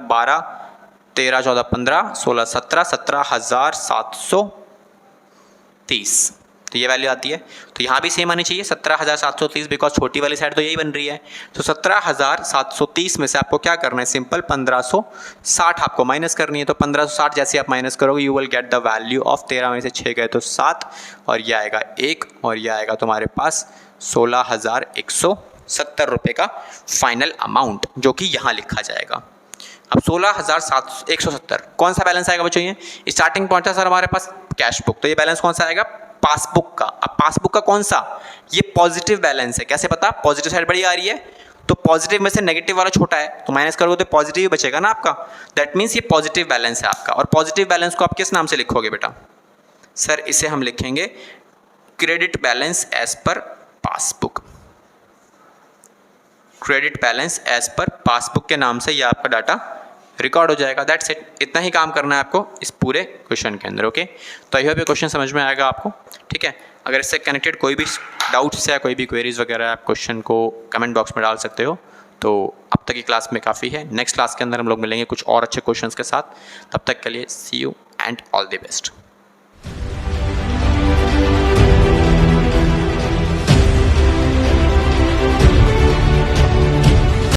13, 14, 15, 16, 17, 17,730, तो ये वैल्यू आती है। तो यहाँ भी सेम आनी चाहिए 17,730, बिकॉज छोटी वाली साइड तो यही बन रही है। तो 17,730 में से आपको क्या करना है, सिंपल 1560 आपको माइनस करनी है। तो 1560 जैसे आप माइनस करोगे you will get the value of 13 में से 6 गए तो 7, और ये आएगा 1, और ये आएगा तुम्हारे पास 16,170 रुपये का फाइनल अमाउंट, जो कि यहाँ लिखा जाएगा। अब 16,170 कौन सा बैलेंस आएगा बच्चों, ये स्टार्टिंग पॉइंट था सर हमारे पास कैश बुक, तो ये बैलेंस कौन सा आएगा, पासबुक का। अब पासबुक का कौन सा, ये पॉजिटिव बैलेंस है। कैसे पता, पॉजिटिव साइड बड़ी आ रही है, तो पॉजिटिव में से नेगेटिव वाला छोटा है, तो माइनस करोगे तो पॉजिटिव ही बचेगा ना आपका। दैट मीन्स ये पॉजिटिव बैलेंस है आपका। और पॉजिटिव बैलेंस को आप किस नाम से लिखोगे बेटा, सर इसे हम लिखेंगे credit balance as per passbook. Credit balance as per passbook के नाम से ये आपका डाटा रिकॉर्ड हो जाएगा। दैट्स इट, इतना ही काम करना है आपको इस पूरे क्वेश्चन के अंदर। ओके, तो आई होप ये क्वेश्चन समझ में आएगा आपको। ठीक है, अगर इससे कनेक्टेड कोई भी डाउट्स है, कोई भी क्वेरीज वगैरह, आप क्वेश्चन को कमेंट बॉक्स में डाल सकते हो। तो अब तक की क्लास में काफ़ी है, नेक्स्ट क्लास के अंदर हम लोग मिलेंगे कुछ और अच्छे क्वेश्चंस के साथ। तब तक के लिए see you and all the best.